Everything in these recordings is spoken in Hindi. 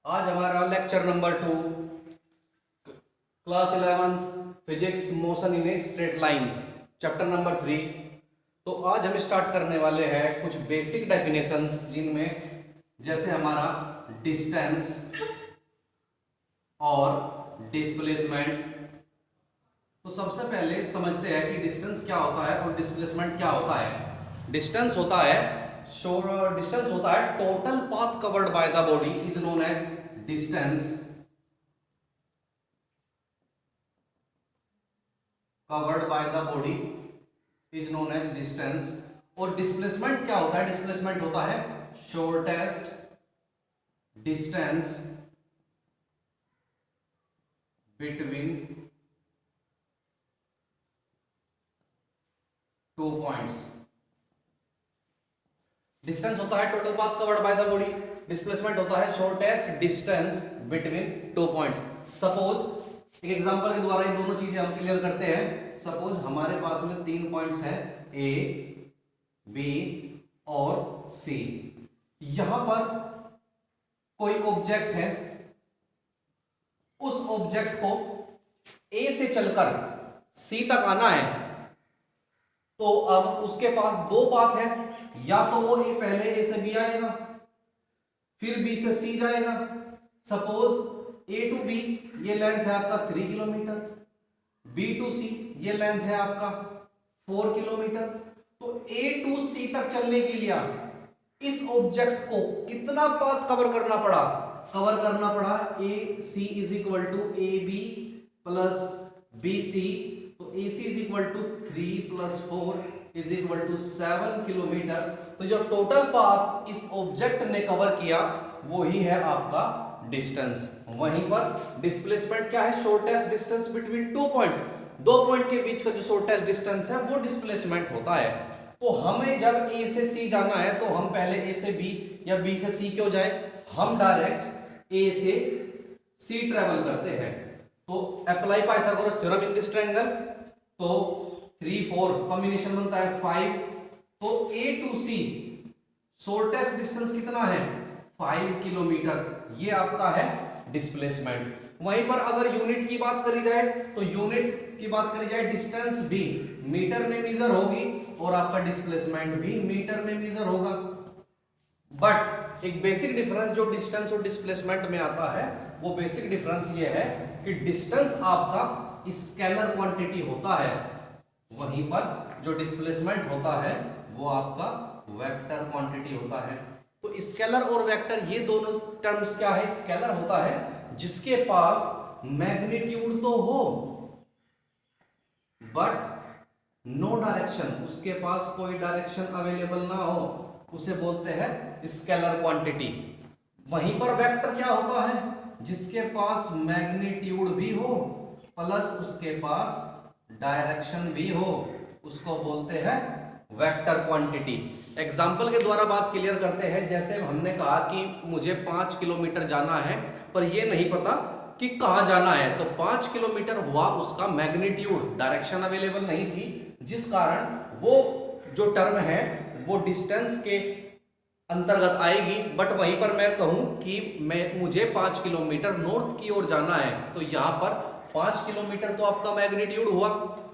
आज हमारा lecture number 2 class 11 physics motion in a straight line chapter number 3। तो आज हम स्टार्ट करने वाले हैं कुछ बेसिक डेफिनेशंस जिनमें जैसे हमारा डिस्टेंस और डिस्प्लेसमेंट। तो सबसे पहले समझते हैं कि डिस्टेंस क्या होता है और डिस्प्लेसमेंट क्या होता है। डिस्टेंस होता है total path covered by the body is known as distance covered by the body is known as distance. और डिस्प्लेसमेंट क्या होता है? डिस्प्लेसमेंट होता है shortest distance between two points. Distance होता है total path covered by the body, displacement होता है shortest distance between two points. Suppose एक एग्जांपल के द्वारा ये दोनों चीजें हम क्लियर करते हैं। सपोज हमारे पास में 3 पॉइंट्स है ए, बी और सी। यहां पर कोई ऑब्जेक्ट है, उस ऑब्जेक्ट को ए से चलकर सी तक आना है। तो अब उसके पास दो पाथ है, या तो वो पहले ए से बी आएगा, फिर बी से सी जाएगा। सपोज ए टू बी ये लेंथ है आपका 3 किलोमीटर, बी टू सी ये लेंथ है आपका 4 किलोमीटर। तो ए टू सी तक चलने के लिए इस ऑब्जेक्ट को कितना पाथ कवर करना पड़ा? A C is equal to A B plus B C. तो A C is equal to 3 plus 4 is equal to 7 kilometer. तो जो टोटल पाथ इस ऑब्जेक्ट ने कवर किया वो ही है आपका डिस्टेंस। वहीं पर डिस्प्लेसमेंट क्या है? Shortest distance between two points. दो पॉइंट के बीच का जो शॉर्टेस्ट डिस्टेंस है वो डिस्प्लेसमेंट होता है। तो हमें जब ए से सी जाना है तो हम पहले ए से बी या बी से सी क्यों जाए? हम डायरेक्ट ए से सी ट्रेवल करते हैं। तो apply Pythagoras theorem in this triangle. तो 3 4 कॉम्बिनेशन बनता है 5। तो ए टू सी शॉर्टेस्ट डिस्टेंस कितना है? 5 किलोमीटर। ये आपका है डिस्प्लेसमेंट। वहीं पर अगर यूनिट की बात करी जाए तो डिस्टेंस भी मीटर में मेजर होगी और आपका डिस्प्लेसमेंट भी मीटर में मेजर होगा। बट एक बेसिक डिफरेंस जो डिस्टेंस और डिस्प्लेसमेंट में आता है वो बेसिक डिफरेंस ये है कि डिस्टेंस आपका स्केलर क्वांटिटी होता है, वहीं पर जो डिस्प्लेसमेंट होता है वो आपका वेक्टर क्वांटिटी होता है। तो स्केलर और वेक्टर ये दोनों टर्म्स क्या है? स्केलर होता है जिसके पास मैग्नीट्यूड तो हो बट नो डायरेक्शन, उसके पास कोई डायरेक्शन अवेलेबल ना हो, उसे बोलते हैं स्केलर क्वांटिटी। वहीं पर वेक्टर क्या होता है? जिसके पास मैग्नीट्यूड भी हो प्लस उसके पास डायरेक्शन भी हो, उसको बोलते हैं वेक्टर क्वांटिटी। एग्जाम्पल के द्वारा बात क्लियर करते हैं। जैसे हमने कहा कि मुझे 5 किलोमीटर जाना है पर यह नहीं पता कि कहां जाना है। तो 5 किलोमीटर हुआ उसका मैग्नीट्यूड, डायरेक्शन अवेलेबल नहीं थी, जिस कारण वो जो टर्म है वो डिस्टेंस के अंतर्गत आएगी। बट वहीं पर मैं कहूं कि मुझे 5 किलोमीटर नॉर्थ की ओर जाना है, तो यहां पर 5 किलोमीटर तो आपका मैग्नीट्यूड हुआ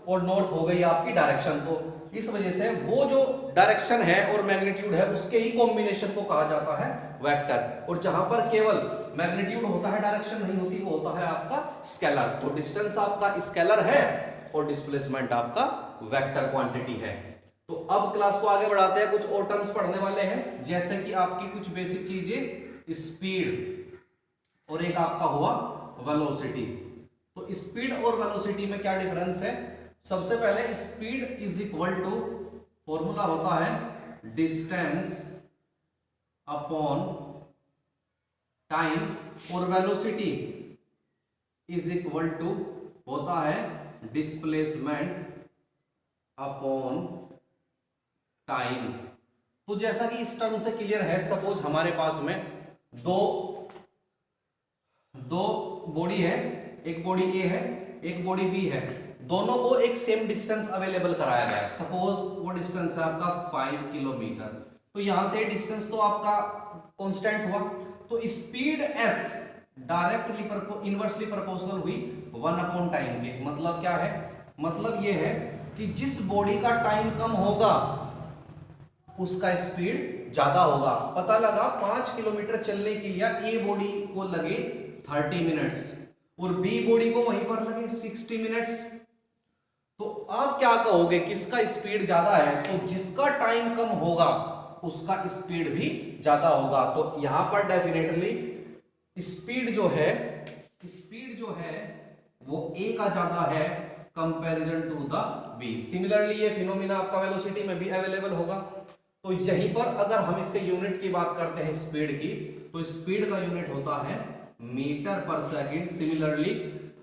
और नॉर्थ हो गई आपकी डायरेक्शन। तो इस वजह से वो जो डायरेक्शन है और मैग्नीट्यूड है उसके ही कॉम्बिनेशन को कहा जाता है वेक्टर। और जहां पर केवल मैग्नीट्यूड होता है, डायरेक्शन नहीं होती, वो होता है आपका स्केलर। तो डिस्टेंस आपका स्केलर है और डिस्प्लेसमेंट आपका वेक्टर क्वांटिटी है। तो अब क्लास को आगे बढ़ाते हैं, कुछ और टर्म्स पढ़ने वाले हैं, जैसे कि आपकी कुछ बेसिक चीजें स्पीड और एक आपका हुआ वेलोसिटी। तो स्पीड और वेलोसिटी में क्या डिफरेंस है? सबसे पहले speed is equal to, formula होता है डिस्टेंस अपॉन टाइम, और वेलोसिटी इज इक्वल टू होता है डिस्प्लेसमेंट अपॉन टाइम। तो जैसा कि इस टर्म से क्लियर है, सपोज हमारे पास में दो बॉडी है, एक बॉडी ए है एक बॉडी बी है, दोनों को एक सेम डिस्टेंस अवेलेबल कराया गया है। सपोज वो डिस्टेंस है आपका 5 किलोमीटर। तो यहां से डिस्टेंस तो आपका कांस्टेंट हुआ, तो speed s directly inversely proportional हुई 1 टाइम के। मतलब क्या है, मतलब ये है कि जिस बॉडी का टाइम कम होगा उसका स्पीड ज्यादा होगा। पता लगा 5 किलोमीटर चलने के लिए ए बॉडी को लगे 30 मिनट्स और बी बॉडी को वहीं पर लगे 60 मिनट्स। तो आप क्या कहोगे किसका स्पीड ज्यादा है? तो जिसका टाइम कम होगा उसका स्पीड भी ज्यादा होगा। तो यहां पर डेफिनेटली स्पीड जो है वो ए का ज्यादा है comparison to the B. Similarly ये फिनोमिना आपका वेलोसिटी में भी अवेलेबल होगा। तो यहीं पर अगर हम इसके यूनिट की बात करते हैं स्पीड की, तो स्पीड का यूनिट होता है मीटर पर सेकंड। सिमिलरली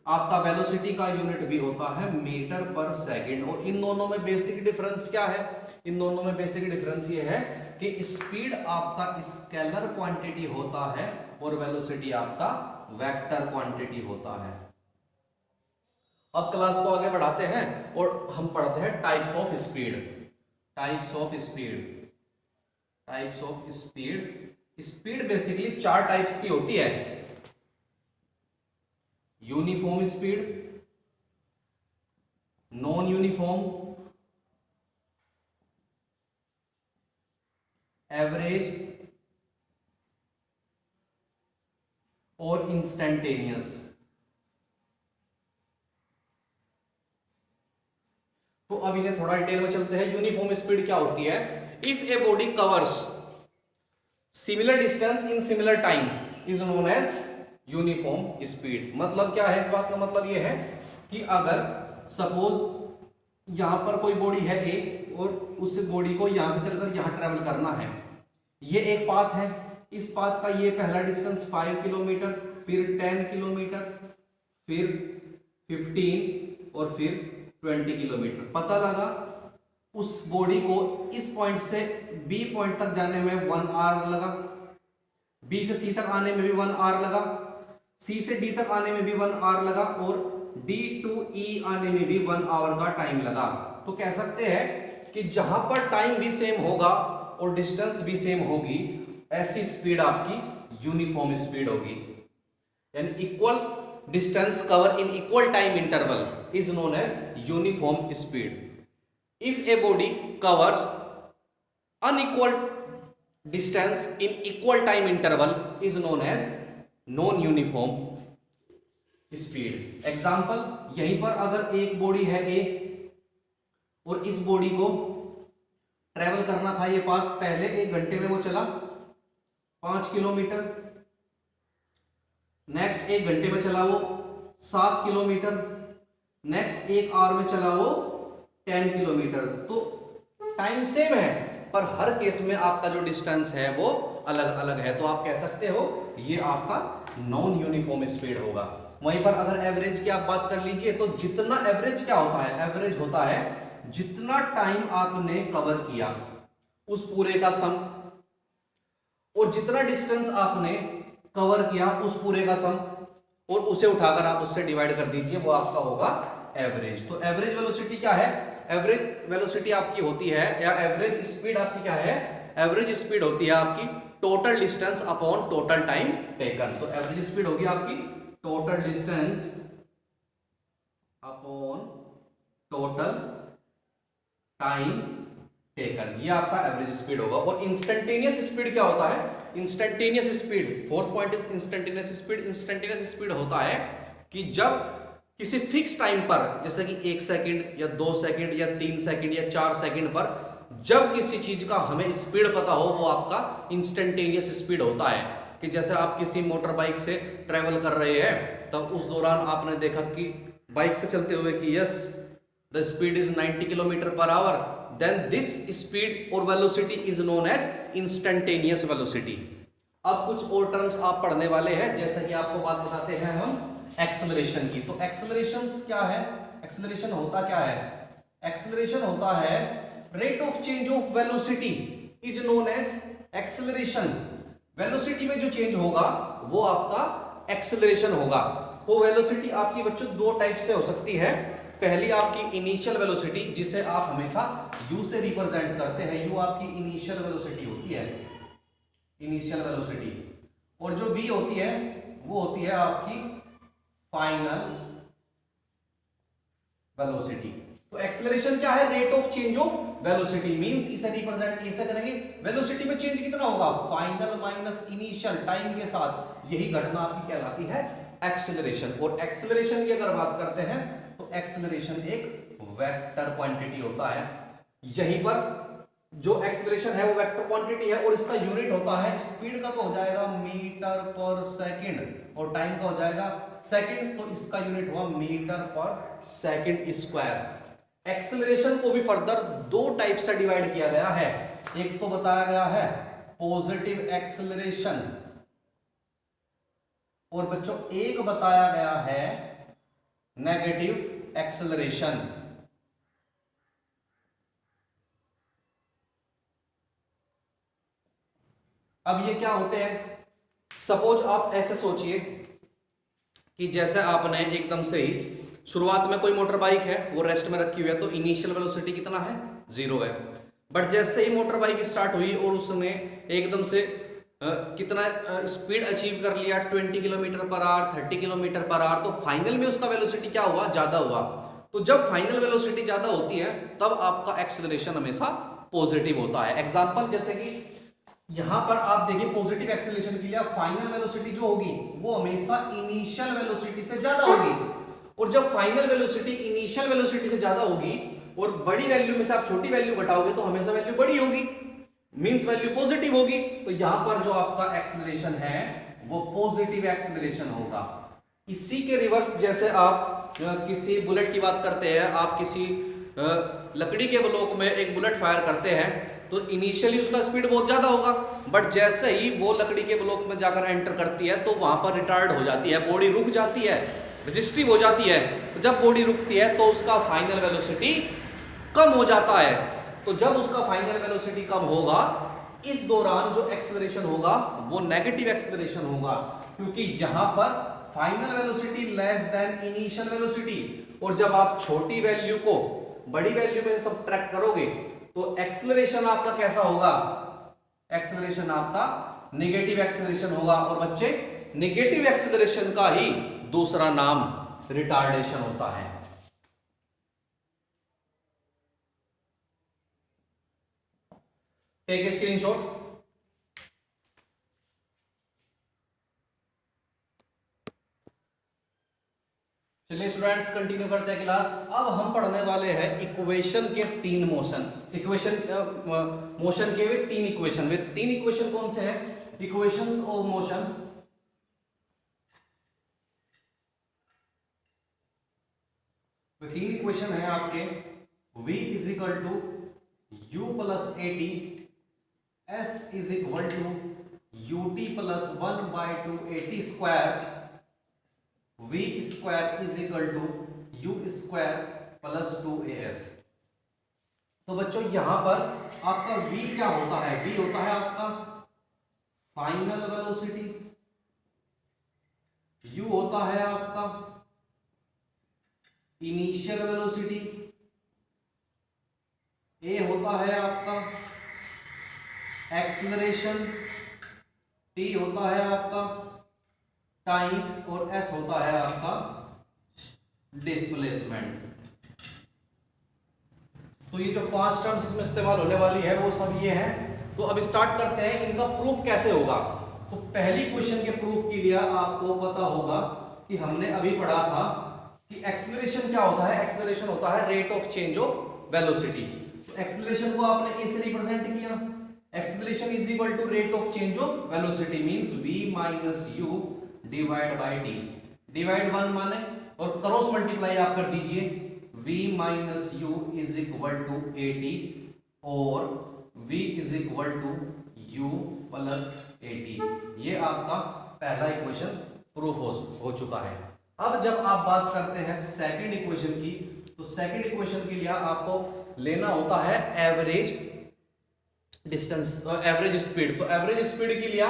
आपका वेलोसिटी का यूनिट भी होता है मीटर पर सेकंड। और इन दोनों में बेसिक डिफरेंस क्या है? इन दोनों में बेसिक डिफरेंस ये है कि स्पीड आपका स्केलर क्वांटिटी होता है और वेलोसिटी आपका वेक्टर क्वांटिटी होता है। अब क्लास को आगे बढ़ाते हैं और हम पढ़ते हैं types of speed. Types of speed. Speed basically 4 types की होती है। Uniform speed, non uniform, average और इंस्टेंटेनियस। तो अब इन्हें थोड़ा डिटेल में चलते हैं। यूनिफॉर्म स्पीड क्या होती है? If a body covers similar distance in similar time is known as uniform speed. मतलब क्या है? इस बात का मतलब यह है कि अगर सपोज यहां पर कोई बॉडी है ए और उस बॉडी को यहां से चलकर यहां ट्रेवल करना है, ये एक पाथ है। इस पाथ का ये पहला डिस्टेंस 5 किलोमीटर, फिर 10 किलोमीटर, फिर 15 और फिर 20 किलोमीटर। पता लगा उस बॉडी को इस पॉइंट से बी पॉइंट तक जाने में 1 आवर लगा, बी से सी तक आने में भी 1 आवर लगा, सी से डी तक आने में भी 1 आवर लगा और डी टू ई आने में भी 1 आवर का टाइम लगा। तो कह सकते हैं कि जहां पर टाइम भी सेम होगा और डिस्टेंस भी सेम होगी, ऐसी स्पीड आपकी यूनिफॉर्म स्पीड होगी। यानी equal distance cover in equal time interval is known as uniform speed. If a body covers unequal distance in equal time interval is known as non-uniform speed. Example, यहीं पर अगर एक बॉडी है A और इस बॉडी को ट्रेवल करना था, ये पाथ पहले 1 घंटे में वो चला 5 किलोमीटर, नेक्स्ट 1 घंटे में चला वो 7 किलोमीटर, नेक्स्ट 1 आवर में चला वो 10 किलोमीटर। तो टाइम सेम है पर हर केस में आपका जो डिस्टेंस है वो अलग अलग है। तो आप कह सकते हो ये आपका नॉन यूनिफॉर्म स्पीड होगा। वहीं पर अगर एवरेज की आप बात कर लीजिए तो जितना एवरेज क्या होता है? एवरेज होता है जितना टाइम आपने कवर किया उस पूरे का सम, और जितना डिस्टेंस आपने कवर किया उस पूरे का सम, और उसे उठाकर आप उससे डिवाइड कर दीजिए, वो आपका होगा एवरेज। तो एवरेज वेलोसिटी क्या है? एवरेज वेलोसिटी आपकी होती है, या एवरेज स्पीड आपकी क्या है? एवरेज स्पीड होती है आपकी total distance upon total time taken. तो एवरेज स्पीड होगी आपकी total distance upon total time taken, ये आपका एवरेज स्पीड होगा। और इंस्टेंटेनियस स्पीड क्या होता है? Instantaneous speed, 4 point is instantaneous speed. Instantaneous speed होता है कि जब किसी फिक्स टाइम पर, जैसे कि 1 सेकंड या 2 सेकंड या 3 सेकंड या 4 सेकंड पर, जब किसी चीज का हमें स्पीड पता हो, वो आपका इंस्टेंटेनियस स्पीड होता है। कि जैसे आप किसी मोटर बाइक से ट्रेवल कर रहे हैं, तब उस दौरान आपने देखा कि बाइक से चलते हुए कि yes the speed is 90 kilometer per hour, then this speed और velocity is known as instantaneous velocity. अब कुछ और टर्म्स आप पढ़ने वाले हैं, जैसे कि आपको बात बताते हैं हम एक्सेलरेशन की। तो एक्सेलरेशन क्या है? एक्सेलरेशन होता क्या है? एक्सेलरेशन होता है rate of change of velocity is known as acceleration. Velocity में जो चेंज होगा वो आपका एक्सेलरेशन होगा। तो वेलोसिटी आपकी बच्चों 2 टाइप से हो सकती है। पहली आपकी इनिशियल वेलोसिटी, जिसे आप हमेशा u से रिप्रेजेंट करते हैं, u आपकी इनिशियल वेलोसिटी होती है, इनिशियल वेलोसिटी। और जो v होती है वो होती है आपकी फाइनल वेलोसिटी। तो एक्सेलरेशन क्या है? Rate of change of velocity, means इसे रिप्रेजेंट ऐसे करेंगे, वेलोसिटी में चेंज कितना होगा? फाइनल माइनस इनिशियल टाइम के साथ, यही घटना आपकी कहलाती है एक्सेलरेशन। और एक्सेलरेशन की अगर बात करते हैं तो एक्सेलरेशन एक वेक्टर क्वांटिटी होता है। यहीं पर जो एक्सेलरेशन है वो वेक्टर क्वांटिटी है और इसका यूनिट होता है, स्पीड का तो हो जाएगा मीटर पर सेकंड और टाइम का हो जाएगा सेकंड, तो इसका यूनिट हुआ मीटर पर सेकंड स्क्वायर। एक्सेलरेशन को भी फर्दर दो टाइप से डिवाइड किया गया है। एक तो बताया गया है पॉजिटिव एक्सेलरेशन और बच्चों एक बताया गया है नेगेटिव एक्सेलरेशन। अब ये क्या होते हैं? सपोज आप ऐसे सोचिए कि जैसे आपने एकदम से ही शुरुआत में कोई मोटर बाइक है वो रेस्ट में रखी हुई है, तो इनिशियल वेलोसिटी कितना है? 0 है। बट जैसे ही मोटर बाइक स्टार्ट हुई और उसने एकदम से कितना स्पीड अचीव कर लिया, 20 kilometre per our, 30 kilometre per our, तो फाइनल में उसका वेलोसिटी क्या हुआ? ज्यादा हुआ। तो जब फाइनल वेलोसिटी ज्यादा होती है तब आपका एक्सेलरेशन हमेशा पॉजिटिव होता है। एग्जांपल जैसे कि यहां पर आप देखिए पॉजिटिव एक्सेलरेशन के लिए फाइनल वेलोसिटी जो होगी वो हमेशा इनिशियल वेलोसिटी से ज्यादा होगी, और जब फाइनल वेलोसिटी इनिशियल वेलोसिटी से ज्यादा होगी और बड़ी वैल्यू में से आप छोटी वैल्यू घटाओगे तो हमेशा वैल्यू बड़ी होगी, मींस वैल्यू पॉजिटिव होगी। तो यहां पर जो आपका एक्सेलरेशन है वो पॉजिटिव एक्सेलरेशन होगा। इसी के रिवर्स जैसे आप किसी बुलेट की बात करते हैं, आप किसी लकड़ी के ब्लॉक में एक बुलेट फायर करते हैं तो इनिशियली उसका स्पीड बहुत ज्यादा होगा, बट जैसे ही वो लकड़ी के ब्लॉक में जाकर एंटर करती है तो वहां पर रिटार्ड हो जाती है, बॉडी रुक जाती है, रजिस्ट्रिव हो जाती है। तो जब बॉडी रुकती है तो उसका फाइनल वेलोसिटी कम हो जाता है। तो जब उसका फाइनल वेलोसिटी कम होगा इस दौरान जो एक्सेलरेशन होगा वो नेगेटिव एक्सेलरेशन होगा, क्योंकि यहां पर final velocity less than initial velocity, और जब आप छोटी वैल्यू को बड़ी वैल्यू में सबट्रैक्ट करोगे तो एक्सेलरेशन आपका कैसा होगा? एक्सेलरेशन आपका नेगेटिव एक्सेलरेशन होगा। और बच्चे नेगेटिव एक्सेलरेशन का ही दूसरा नाम रिटार्डेशन होता है। Take a screenshot. चलिए स्टूडेंट्स कंटिन्यू करते हैं क्लास। अब हम पढ़ने वाले हैं इक्वेशन के 3 मोशन। इक्वेशन मोशन के वे 3 इक्वेशन। वे 3 इक्वेशन कौन से हैं? Equations of motion. वे 3 इक्वेशन है आपके v is equal to u plus a t, s is equal to ut plus 1/2 at square, v square is equal to u square plus 2as। तो बच्चों यहां पर आपका v क्या होता है? v होता है आपका फाइनल वेलोसिटी, u होता है आपका इनिशियल वेलोसिटी, a होता है आपका एक्सेलरेशन, t होता है आपका टाइम और s होता है आपका डिस्प्लेसमेंट। तो ये जो 5 टर्म्स इसमें इस्तेमाल होने वाली है वो सब ये है। तो अब स्टार्ट करते हैं, इनका प्रूफ कैसे होगा। तो पहली क्वेश्चन के प्रूफ के लिए आपको पता होगा कि हमने अभी पढ़ा था कि एक्सेलरेशन क्या होता है? एक्सेलरेशन होता है rate of change of velocity. तो एक्सेलरेशन को आपने ए से रिप्रेजेंट किया, acceleration is equal to rate of change of velocity means v minus u divide by t. Divide 1 माने और क्रॉस मल्टीप्लाई आप कर दीजिए, v minus u is equal to a t और v is equal to u plus a t. ये आपका पहला इक्वेशन प्रूफ हो चुका है। अब जब आप बात करते हैं सेकंड इक्वेशन की, तो सेकंड इक्वेशन के लिए आपको लेना होता है एवरेज डिस्टेंस, एवरेज स्पीड। तो एवरेज स्पीड के लिए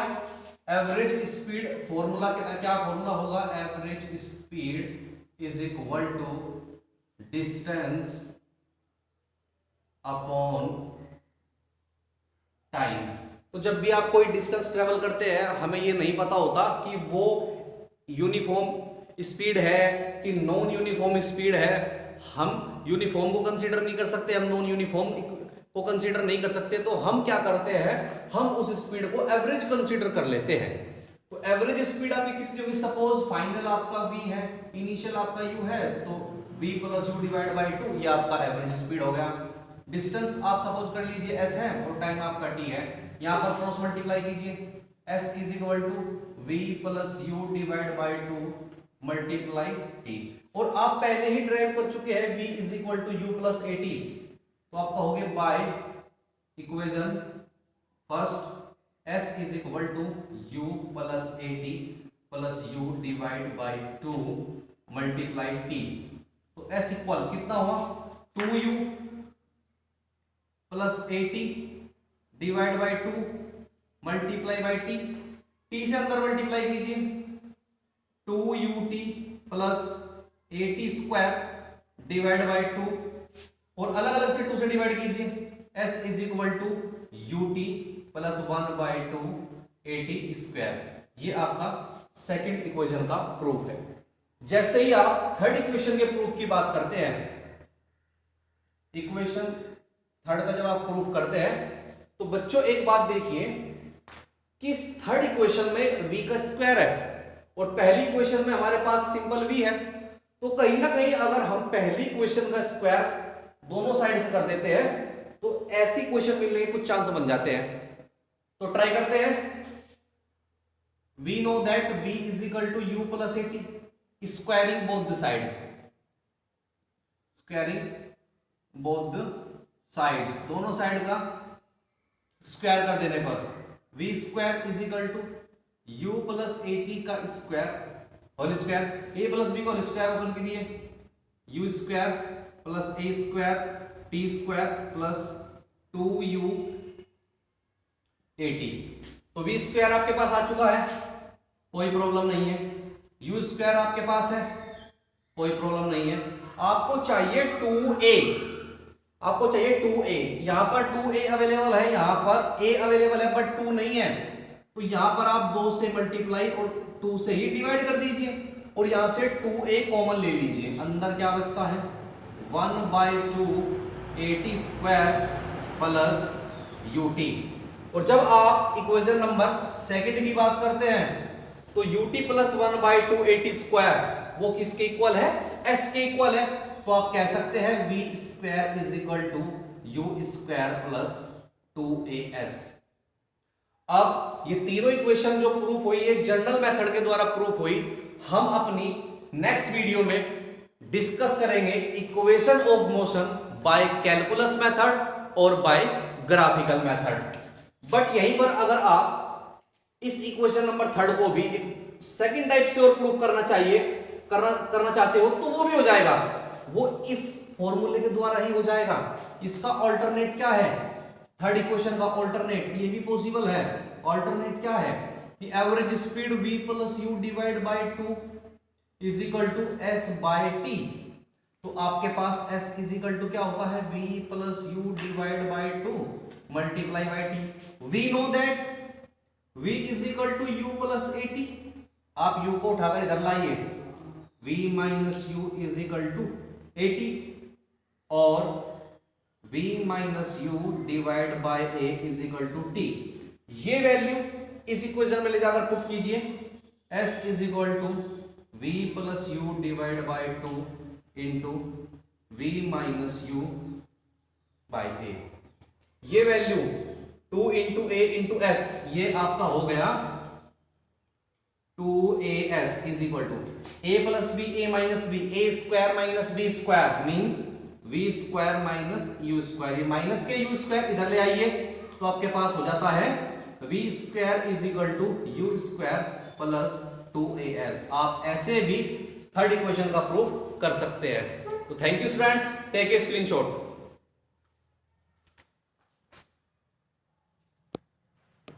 एवरेज स्पीड फॉर्मूला क्या फॉर्मूला होगा? Average speed is equal to distance upon time. तो जब भी आप कोई डिस्टेंस ट्रेवल करते हैं, हमें ये नहीं पता होता कि वो यूनिफॉर्म स्पीड है कि नॉन यूनिफॉर्म स्पीड है। हम यूनिफॉर्म को कंसीडर नहीं कर सकते, हम नॉन यूनिफॉर्म को कंसीडर नहीं कर सकते, तो हम क्या करते हैं, हम उस स्पीड को एवरेज कंसीडर कर लेते हैं। तो एवरेज स्पीड आपकी कितनी होगी, सपोज फाइनल आपका v है, इनिशियल आपका u है, तो v plus u divide by 2, ये आपका एवरेज स्पीड हो गया। डिस्टेंस आप सपोज कर लीजिए s है और टाइम आपका t है, यहां पर क्रॉस मल्टीप्लाई कीजिए, s is equal to v plus u divide by 2 multiply t। और आप पहले ही ड्राइव कर चुके हैं v is equal to u plus at, तो आपका हो गया by equation first s is equal to u plus at plus u divide by 2 multiply t। तो s इक्वल कितना हुआ, 2u plus at divide by 2 multiply by t। t से अंदर मल्टीप्लाई कीजिए, 2ut plus at square divide by 2, और अलग अलग से 2 से डिवाइड कीजिए, s is equal to ut plus 1 by 2 at square. ये आपका सेकंड इक्वेशन का प्रूफ है। जैसे ही आप थर्ड इक्वेशन के प्रूफ की बात करते हैं, इक्वेशन थर्ड का जब आप प्रूफ करते हैं, तो बच्चों एक बात देखिए कि थर्ड इक्वेशन में v का स्क्वायर है और पहली इक्वेशन में हमारे पास सिंपल v है, तो कहीं ना कहीं अगर हम पहली इक्वेशन का स्क्वायर दोनों साइड से कर देते हैं तो ऐसी इक्वेशन मिलने के कुछ चांस बन जाते हैं। तो ट्राई करते हैं। We know that v is equal to u plus at, squaring both the side, squaring both the sides, दोनों साइड का स्क्वायर कर देने पर v square is equal to u plus at का square whole square, a plus b का होल स्क्वायर ओपन कीजिए, u square plus a square p square plus 2u at। तो v स्क्वायर आपके पास आ चुका है, कोई प्रॉब्लम नहीं है। u स्क्वायर आपके पास है, कोई प्रॉब्लम नहीं है। आपको चाहिए 2a, आपको चाहिए 2a। यहां पर 2a अवेलेबल है, यहां पर a अवेलेबल है बट 2 नहीं है, तो यहां पर आप 2 से मल्टीप्लाई और 2 से ही डिवाइड कर दीजिए और यहां से 2a कॉमन ले लीजिए। अंदर क्या बचता है, 1 by 2 at square plus ut। और जब आप इक्वेशन नंबर सेकंड की बात करते हैं तो ut plus 1 by 2 at square वो किसके इक्वल है, s के इक्वल है। तो आप कह सकते हैं v square is equal to u square plus 2as। अब ये तीनों इक्वेशन जो प्रूफ हुई है जनरल मेथड के द्वारा प्रूफ हुई, हम अपनी नेक्स्ट वीडियो में डिस्कस करेंगे equation of motion by calculus method और बाय ग्राफिकल मेथड। बट यहीं पर अगर आप इस इक्वेशन नंबर थर्ड को भी एक सेकंड टाइप से और प्रूफ करना चाहते हो तो वो भी हो जाएगा, वो इस फॉर्मूले के द्वारा ही हो जाएगा। इसका ऑल्टरनेट क्या है, थर्ड इक्वेशन का ऑल्टरनेट, ये भी पॉसिबल है। ऑल्टरनेट क्या है कि average speed v plus u divide by 2 is equal to s by t। तो आपके पास s इज इक्वल टू क्या होता है, v plus u divide by 2 multiply by t। We know that v is equal to u plus at, आप u को उठाकर इधर लाइए, v minus u is equal to at और v minus u divide by a is equal to t। ये वैल्यू इस इक्वेशन में ले जाकर पुट कीजिए, s is equal to v plus u divide by 2 into v minus u by a। ये value 2 into a into s, ये आपका हो गया 2as is equal to a plus b a minus b, a square minus b square means v square minus u square. ये माइनस के u स्क्वायर इधर ले आइए तो आपके पास हो जाता है v square is equal to u square plus 2as। आप ऐसे भी थर्ड इक्वेशन का प्रूफ कर सकते हैं। तो thank you students, take a screenshot.